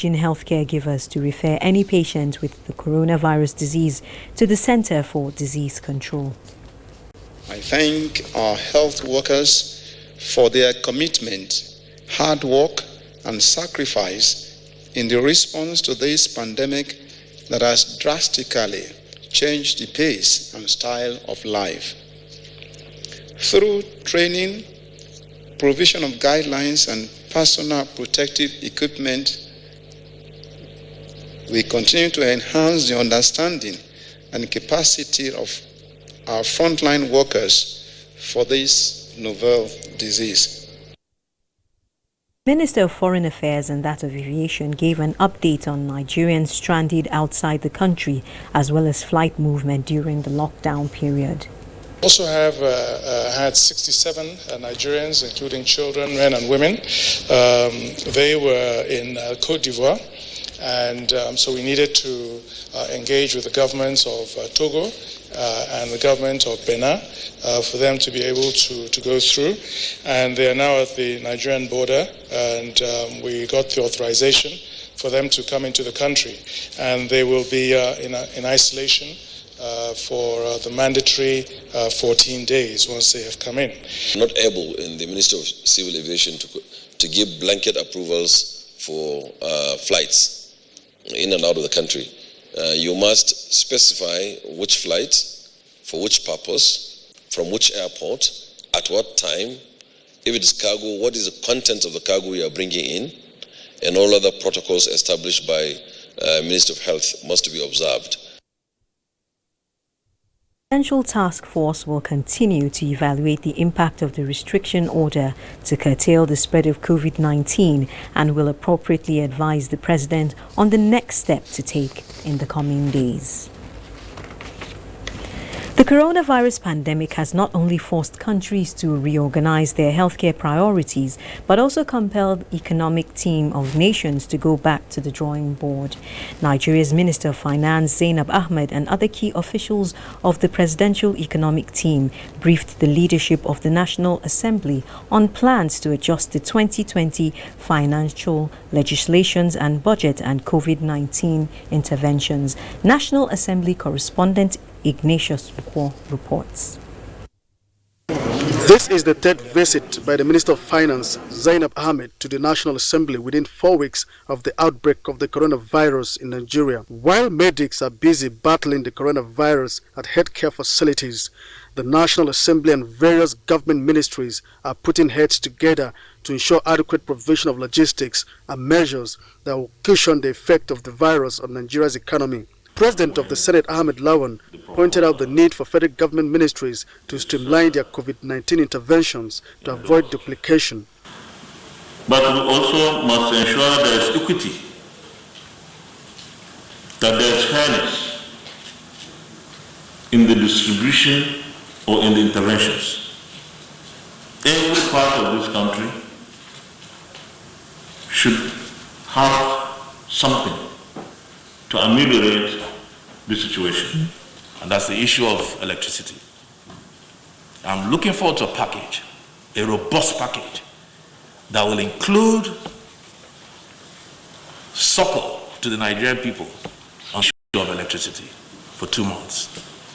healthcare givers to refer any patient with the coronavirus disease to the Center for Disease Control. I thank our health workers for their commitment, hard work, and sacrifice in the response to this pandemic that has drastically changed the pace and style of life. Through training, provision of guidelines, and personal protective equipment, we continue to enhance the understanding and capacity of our frontline workers for this novel disease. Minister of Foreign Affairs and that of Aviation gave an update on Nigerians stranded outside the country as well as flight movement during the lockdown period. We also have had 67 Nigerians, including children, men and women. They were in Côte d'Ivoire, and so we needed to engage with the governments of Togo and the government of Benin for them to be able to go through. And they are now at the Nigerian border, and we got the authorization for them to come into the country. And they will be in isolation for the mandatory 14 days once they have come in. Not able in the Ministry of Civil Aviation to give blanket approvals for flights in and out of the country. You must specify which flight, for which purpose, from which airport, at what time, if it is cargo, what is the content of the cargo you are bringing in, and all other protocols established by Ministry of Health must be observed. The Presidential Task Force will continue to evaluate the impact of the restriction order to curtail the spread of COVID-19 and will appropriately advise the President on the next step to take in the coming days. The coronavirus pandemic has not only forced countries to reorganize their healthcare priorities, but also compelled economic team of nations to go back to the drawing board. Nigeria's Minister of Finance, Zainab Ahmed, and other key officials of the Presidential Economic Team briefed the leadership of the National Assembly on plans to adjust the 2020 financial legislations and budget and COVID-19 interventions. National Assembly correspondent Ignatius reports. This is the third visit by the Minister of Finance, Zainab Ahmed, to the National Assembly within 4 weeks of the outbreak of the coronavirus in Nigeria. While medics are busy battling the coronavirus at healthcare facilities, the National Assembly and various government ministries are putting heads together to ensure adequate provision of logistics and measures that will cushion the effect of the virus on Nigeria's economy. President of the Senate, Ahmed Lawan, pointed out the need for federal government ministries to streamline their COVID-19 interventions to avoid duplication. But we also must ensure there is equity, that there is fairness in the distribution or in the interventions. Every part of this country should have something to ameliorate the situation. And that's the issue of electricity. I'm looking forward to a package, a robust package, that will include succor to the Nigerian people on the issue of electricity for 2 months.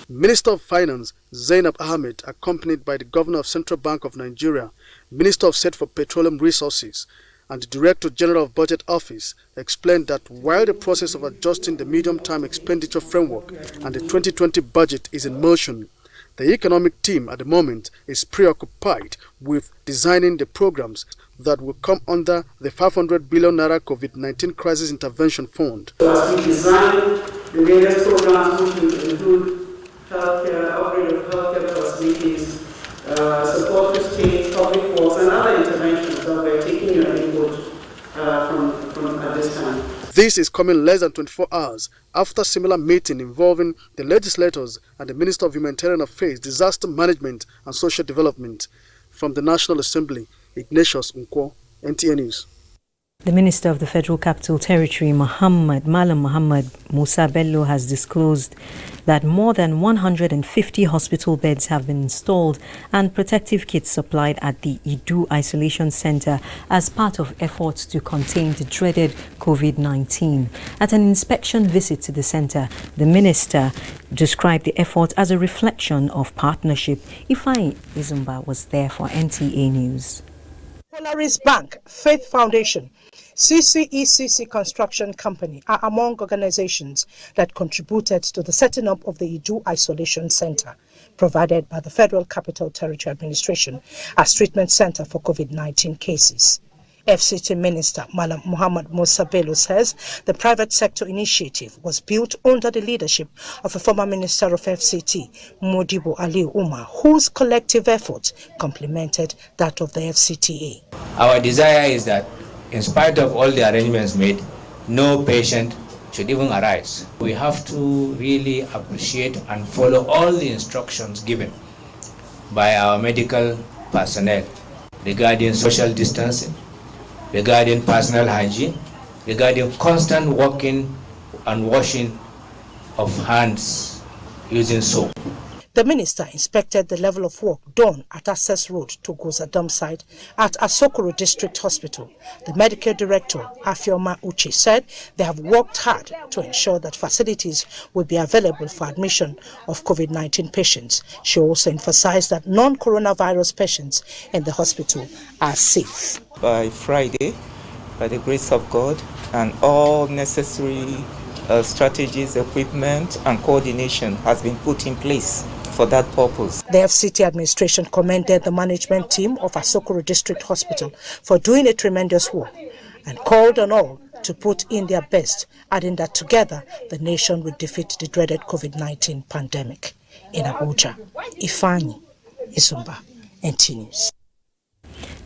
Minister of Finance, Zainab Ahmed, accompanied by the Governor of Central Bank of Nigeria, Minister of State for Petroleum Resources, and the Director General of Budget Office, explained that while the process of adjusting the medium-term expenditure framework and the 2020 budget is in motion, the economic team at the moment is preoccupied with designing the programs that will come under the 500 billion naira COVID-19 Crisis Intervention Fund. As we design the various programs, which will include healthcare, upgrade of healthcare facilities, support to state, public works, and other interventions that we're taking your input from at this time. This is coming less than 24 hours after a similar meeting involving the legislators and the Minister of Humanitarian Affairs, Disaster Management and Social Development. From the National Assembly, Ignatius, NTA News. The Minister of the Federal Capital Territory, Malam Muhammad Musa Bello, has disclosed that more than 150 hospital beds have been installed and protective kits supplied at the Idu Isolation Center as part of efforts to contain the dreaded COVID-19. At an inspection visit to the center, the minister described the effort as a reflection of partnership. Ifeanyi Izumba was there for NTA News. Polaris Bank, Faith Foundation, CCECC Construction Company are among organizations that contributed to the setting up of the Idu Isolation Center, provided by the Federal Capital Territory Administration as treatment center for COVID-19 cases. FCT Minister Malam Muhammad Musa Bello says the private sector initiative was built under the leadership of a former minister of FCT, Modibo Ali Umar, whose collective efforts complemented that of the FCTA. Our desire is that, in spite of all the arrangements made, no patient should even arise. We have to really appreciate and follow all the instructions given by our medical personnel regarding social distancing, regarding personal hygiene, regarding constant washing and washing of hands using soap. The minister inspected the level of work done at Access Road to Gozadam site at Asokoro District Hospital. The medical director, Afioma Uche, said they have worked hard to ensure that facilities will be available for admission of COVID-19 patients. She also emphasized that non-coronavirus patients in the hospital are safe. By Friday, by the grace of God, and all necessary strategies, equipment, and coordination has been put in place for that purpose. The FCT administration commended the management team of Asokoro District Hospital for doing a tremendous work and called on all to put in their best, adding that together the nation will defeat the dreaded COVID-19 pandemic. In Abuja, Ifeanyi Izumba, NTA News.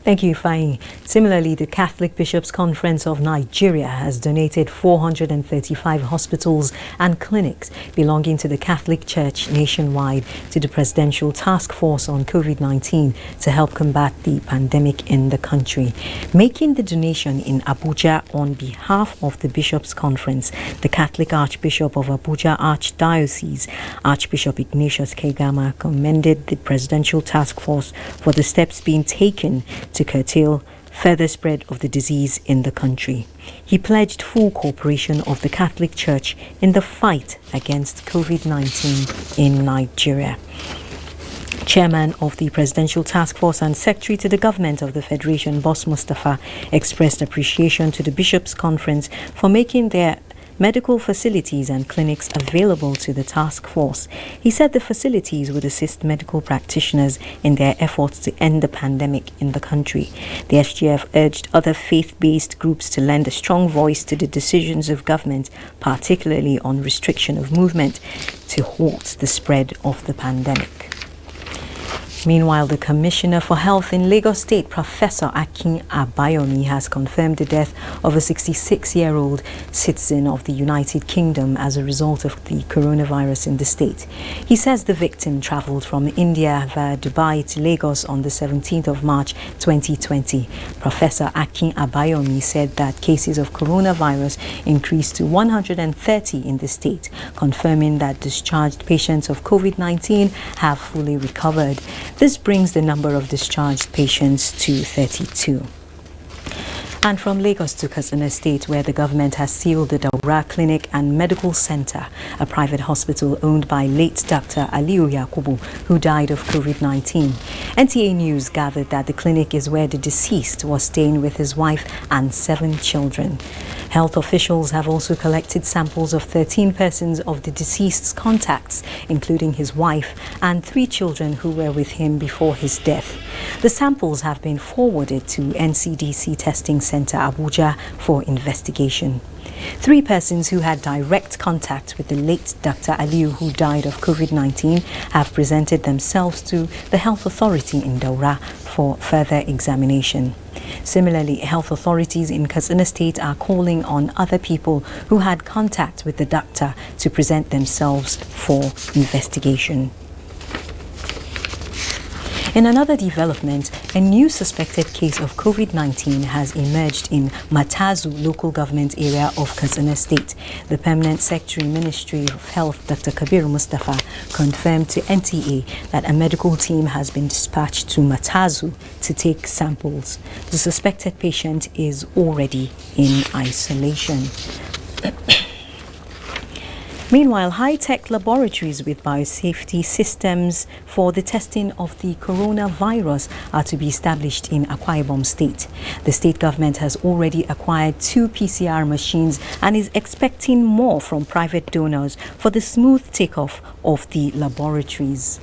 Thank you, Ifeanyi. Similarly, the Catholic Bishops' Conference of Nigeria has donated 435 hospitals and clinics belonging to the Catholic Church nationwide to the Presidential Task Force on COVID-19 to help combat the pandemic in the country. Making the donation in Abuja on behalf of the Bishops' Conference, the Catholic Archbishop of Abuja Archdiocese, Archbishop Ignatius Kegama, commended the Presidential Task Force for the steps being taken to curtail further spread of the disease in the country. He pledged full cooperation of the Catholic Church in the fight against COVID-19 in Nigeria. Chairman of the Presidential Task Force and Secretary to the Government of the Federation, Boss Mustafa, expressed appreciation to the Bishops' Conference for making their medical facilities and clinics available to the task force. He said the facilities would assist medical practitioners in their efforts to end the pandemic in the country. The SGF urged other faith-based groups to lend a strong voice to the decisions of government, particularly on restriction of movement, to halt the spread of the pandemic. Meanwhile, the Commissioner for Health in Lagos State, Professor Akin Abayomi, has confirmed the death of a 66-year-old citizen of the United Kingdom as a result of the coronavirus in the state. He says the victim traveled from India via Dubai to Lagos on the 17th of March 2020. Professor Akin Abayomi said that cases of coronavirus increased to 130 in the state, confirming that discharged patients of COVID-19 have fully recovered. This brings the number of discharged patients to 32. And from Lagos to Katsina State, where the government has sealed the Daura Clinic and Medical Center, a private hospital owned by late Dr. Aliyu Yakubu, who died of COVID-19. NTA News gathered that the clinic is where the deceased was staying with his wife and 7 children. Health officials have also collected samples of 13 persons of the deceased's contacts, including his wife and 3 children who were with him before his death. The samples have been forwarded to NCDC Testing Center Abuja for investigation. 3 persons who had direct contact with the late Dr. Aliyu, who died of COVID-19, have presented themselves to the health authority in Daura for further examination. Similarly, health authorities in Katsina State are calling on other people who had contact with the doctor to present themselves for investigation. In another development, a new suspected case of COVID-19 has emerged in Matazu local government area of Katsina State. The Permanent Secretary Ministry of Health, Dr. Kabir Mustafa, confirmed to NTA that a medical team has been dispatched to Matazu to take samples. The suspected patient is already in isolation. Meanwhile, high-tech laboratories with biosafety systems for the testing of the coronavirus are to be established in Akwa Ibom State. The state government has already acquired 2 PCR machines and is expecting more from private donors for the smooth takeoff of the laboratories.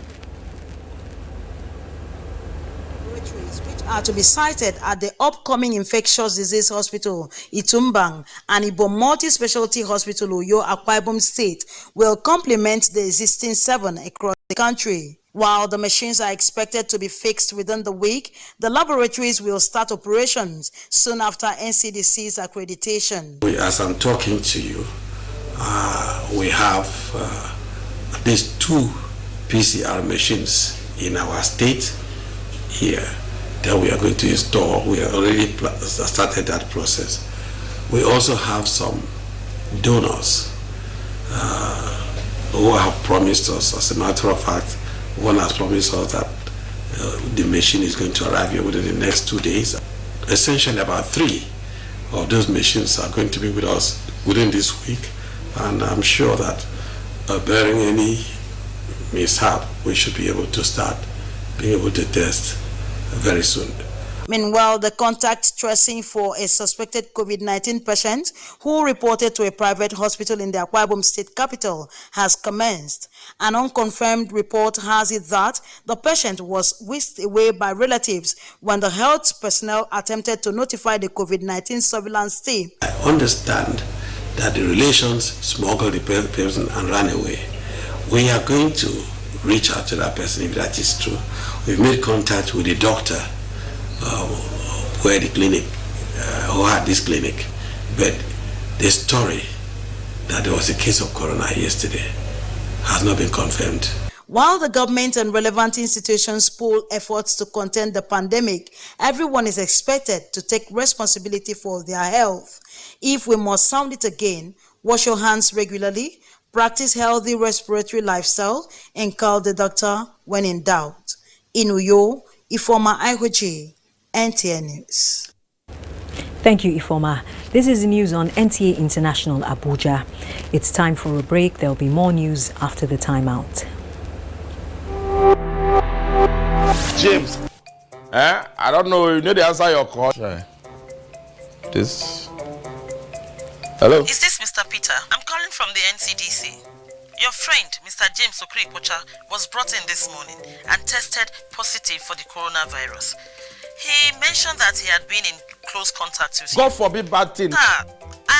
Are to be sited at the upcoming Infectious Disease Hospital, Itumbang, and Ibom Multi-Specialty Hospital, Uyo, Akwa Ibom State, will complement the existing 7 across the country. While the machines are expected to be fixed within the week, the laboratories will start operations soon after NCDC's accreditation. As I'm talking to you, we have at least 2 PCR machines in our state here that we are going to install. We have already started that process. We also have some donors who have promised us. As a matter of fact, one has promised us that the machine is going to arrive here within the next 2 days. Essentially, about 3 of those machines are going to be with us within this week, and I'm sure that barring any mishap, we should be able to start being able to test very soon. Meanwhile, the contact tracing for a suspected COVID-19 patient who reported to a private hospital in the Akwa Ibom State capital has commenced. An unconfirmed report has it that the patient was whisked away by relatives when the health personnel attempted to notify the COVID-19 surveillance team. I understand that the relations smuggled the person and ran away. We are going to reach out to that person if that is true. We've made contact with the doctor where the clinic, who had this clinic, but the story that there was a case of corona yesterday has not been confirmed. While the government and relevant institutions pool efforts to contain the pandemic, everyone is expected to take responsibility for their health. If we must sound it again, wash your hands regularly, practice healthy respiratory lifestyle, and call the doctor when in doubt. In Uyo, Ifoma Ihoji, NTA News. Thank you, Ifoma. This is the news on NTA International Abuja. It's time for a break. There'll be more news after the timeout. James, I don't know. You need to answer your call. This. Hello. Is this Mr. Peter? I'm calling from the NCDC. Your friend, Mr. James Okripocha, was brought in this morning and tested positive for the coronavirus. He mentioned that he had been in close contact with you. God forbid bad things. I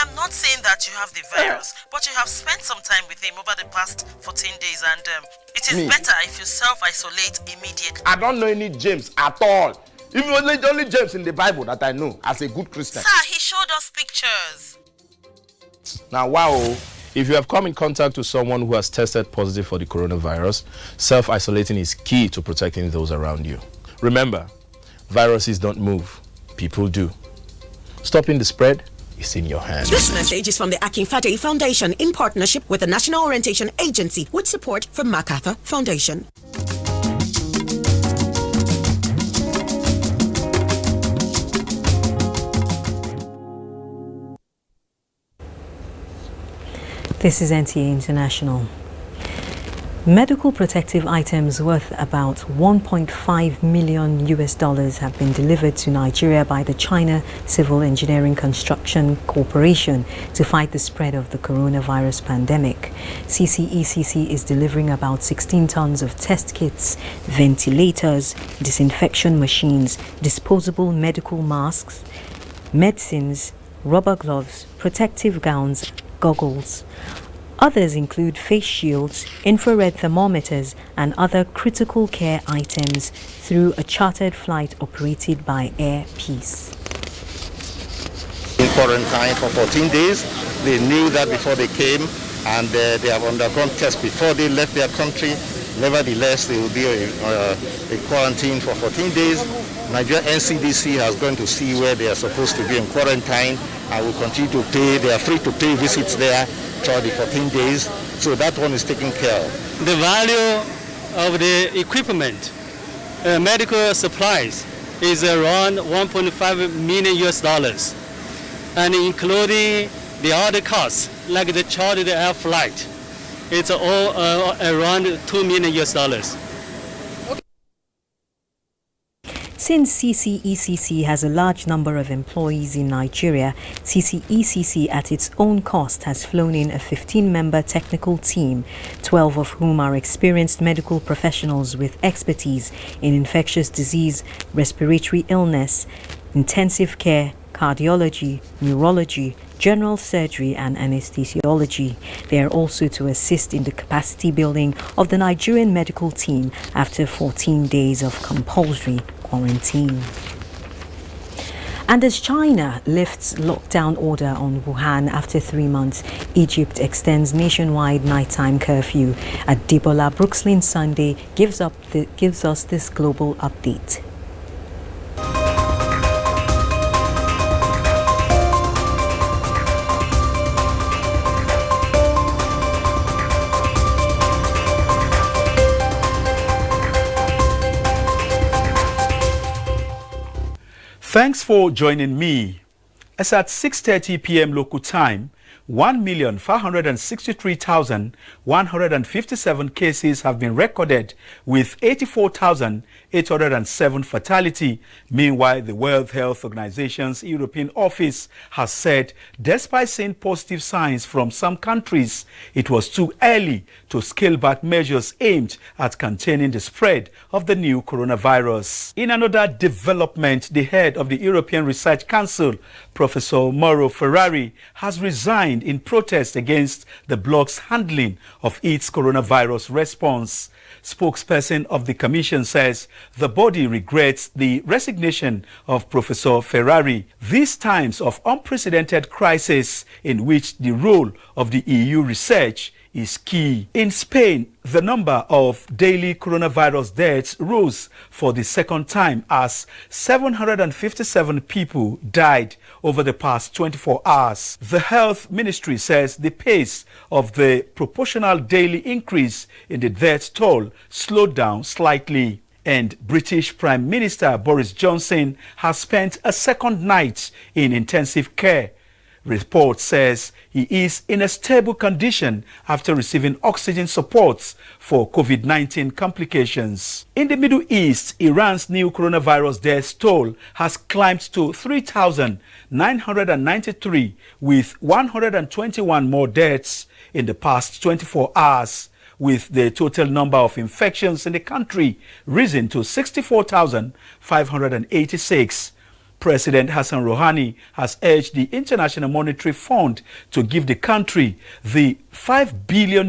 am not saying that you have the virus, but you have spent some time with him over the past 14 days, and it is better if you self-isolate immediately. I don't know any James at all. Even only James in the Bible that I know as a good Christian. Sir, he showed us pictures. Now, wow. If you have come in contact with someone who has tested positive for the coronavirus, self-isolating is key to protecting those around you. Remember, viruses don't move, people do. Stopping the spread is in your hands. This message is from the Akinfade Foundation in partnership with the National Orientation Agency with support from MacArthur Foundation. This is NTA International. Medical protective items worth about $1.5 million have been delivered to Nigeria by the China Civil Engineering Construction Corporation to fight the spread of the coronavirus pandemic. CCECC is delivering about 16 tons of test kits, ventilators, disinfection machines, disposable medical masks, medicines, rubber gloves, protective gowns, goggles. Others include face shields, infrared thermometers, and other critical care items through a chartered flight operated by Air Peace. In quarantine for 14 days. They knew that before they came, and they have undergone tests before they left their country. Nevertheless, they will be a quarantine for 14 days. Nigeria NCDC has gone to see where they are supposed to be in quarantine and will continue to pay. They are free to pay visits there throughout the 14 days. So that one is taken care of. The value of the equipment, medical supplies, is around $1.5 million, and including the other costs like the chartered air flight, it's all around $2 million. Since CCECC has a large number of employees in Nigeria, CCECC at its own cost has flown in a 15-member technical team, 12 of whom are experienced medical professionals with expertise in infectious disease, respiratory illness, intensive care, cardiology, neurology, general surgery and anesthesiology. They are also to assist in the capacity building of the Nigerian medical team after 14 days of compulsory quarantine. And as China lifts lockdown order on Wuhan after 3 months, Egypt extends nationwide nighttime curfew. Adebola Brookslyn Sunday gives us this global update. Thanks for joining me. As at 6:30 p.m. local time, 1,563,157 cases have been recorded, with 84,807 fatality. Meanwhile, the World Health Organization's European office has said, despite seeing positive signs from some countries, it was too early to scale back measures aimed at containing the spread of the new coronavirus. In another development, the head of the European Research Council, Professor Mauro Ferrari, has resigned in protest against the bloc's handling of its coronavirus response. Spokesperson of the Commission says the body regrets the resignation of Professor Ferrari. These times of unprecedented crisis in which the role of the EU research is key. In Spain, the number of daily coronavirus deaths rose for the second time as 757 people died over the past 24 hours. The health ministry says the pace of the proportional daily increase in the death toll slowed down slightly. And British Prime Minister Boris Johnson has spent a second night in intensive care. Report says he is in a stable condition after receiving oxygen supports for COVID-19 complications. In the Middle East, Iran's new coronavirus death toll has climbed to 3,993, with 121 more deaths in the past 24 hours, with the total number of infections in the country risen to 64,586. President Hassan Rouhani has urged the International Monetary Fund to give the country the $5 billion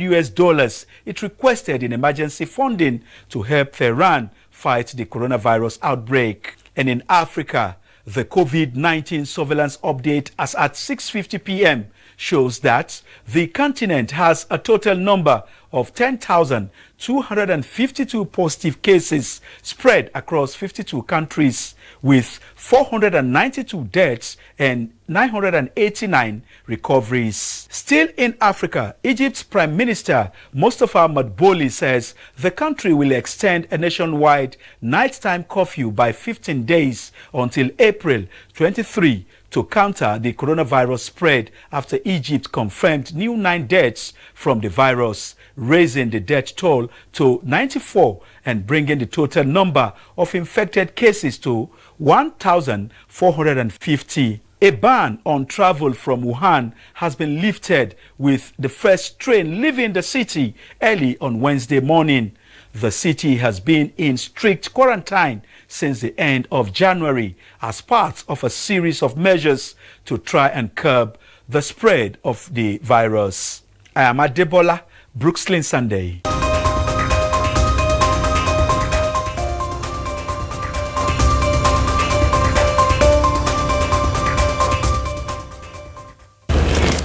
it requested in emergency funding to help Tehran fight the coronavirus outbreak. And in Africa, the COVID-19 surveillance update as at 6:50 p.m. shows that the continent has a total number of 10,252 positive cases spread across 52 countries, with 492 deaths and 989 recoveries. Still in Africa, Egypt's Prime Minister Mustafa Madbouly says the country will extend a nationwide nighttime curfew by 15 days until April 23 to counter the coronavirus spread after Egypt confirmed new 9 deaths from the virus, raising the death toll to 94 and bringing the total number of infected cases to 1,450. A ban on travel from Wuhan has been lifted, with the first train leaving the city early on Wednesday morning. The city has been in strict quarantine since the end of January as part of a series of measures to try and curb the spread of the virus. I am Adebola Brookslyn Sunday.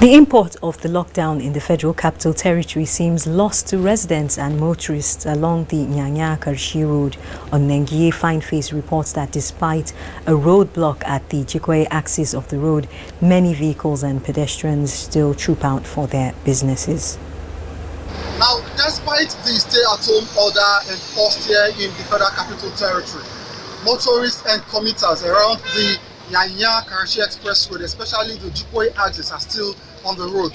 The import of the lockdown in the Federal Capital Territory seems lost to residents and motorists along the Nyanya-Karshi Road. On NTA, Fine Face reports that despite a roadblock at the Jikwe axis of the road, many vehicles and pedestrians still troop out for their businesses. Now, despite the stay-at-home order enforced here in the Federal Capital Territory, motorists and commuters around the Nyanya-Karshi Express Road, especially the Jikwe axis, are still on the road.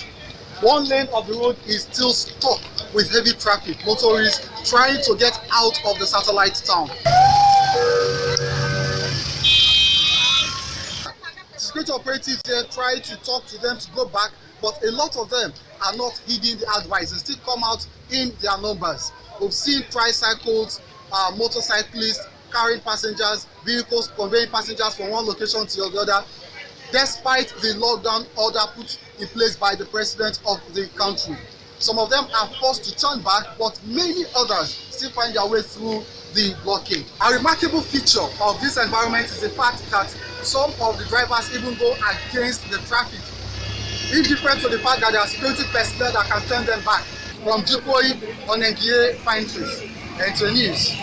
One lane of the road is still stuck with heavy traffic, motorists trying to get out of the satellite town. Security operatives here try to talk to them to go back, but a lot of them are not heeding the advice. They still come out in their numbers. We've seen tricycles, motorcyclists carrying passengers, vehicles conveying passengers from one location to the other, despite the lockdown order put in place by the president of the country. Some of them are forced to turn back, but many others still find their way through the blockade. A remarkable feature of this environment is the fact that some of the drivers even go against the traffic, indifferent to the fact that there are security personnel that can turn them back. From Jikwe on NTA, Fine Face, NTA News.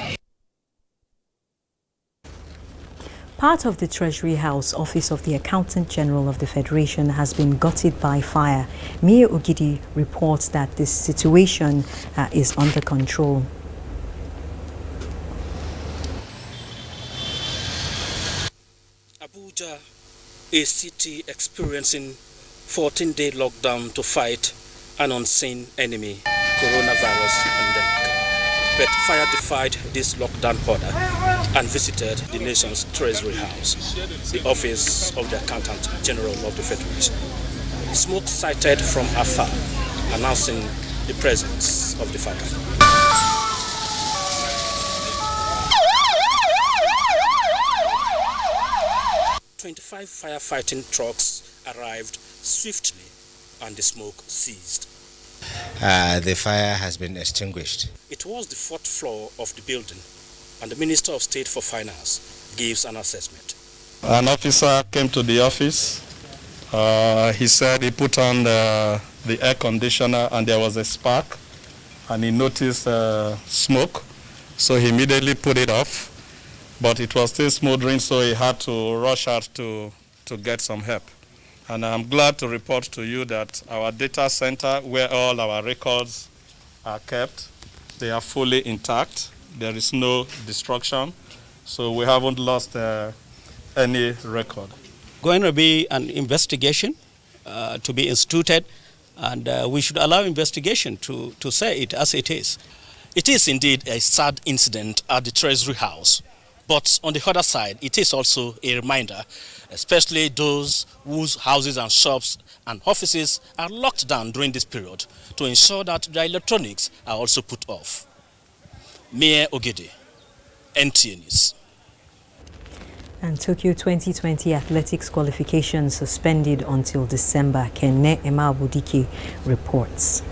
Part of the Treasury House Office of the Accountant General of the Federation has been gutted by fire. Mia Ogidi reports that this situation is under control. Abuja, a city experiencing 14-day lockdown to fight an unseen enemy, coronavirus pandemic. But fire defied this lockdown order and visited the nation's Treasury House, the office of the Accountant General of the Federation. Smoke sighted from afar, announcing the presence of the fire. "25 firefighting trucks arrived swiftly and the smoke ceased. The fire has been extinguished. It was the 4th floor of the building, and the Minister of State for Finance gives an assessment. An officer came to the office. He said he put on the air conditioner and there was a spark, and he noticed smoke, so he immediately put it off, but it was still smoldering, so he had to rush out to get some help. And I'm glad to report to you that our data center, where all our records are kept, they are fully intact. There is no destruction, so we haven't lost any record. Going to be an investigation to be instituted, and we should allow investigation to say it as it is. It is indeed a sad incident at the Treasury House, but on the other side, it is also a reminder, especially those whose houses and shops and offices are locked down during this period, to ensure that their electronics are also put off. Mia Ogede, NTA News. And Tokyo 2020 athletics qualifications suspended until December. Kenne Emabudike reports.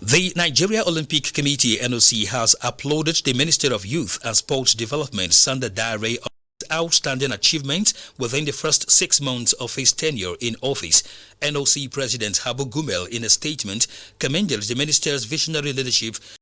The Nigeria Olympic Committee (NOC) has applauded the Minister of Youth and Sports Development, Sanda Dare, on his outstanding achievements within the first 6 months of his tenure in office. NOC President Habu Gumel, in a statement, commended the minister's visionary leadership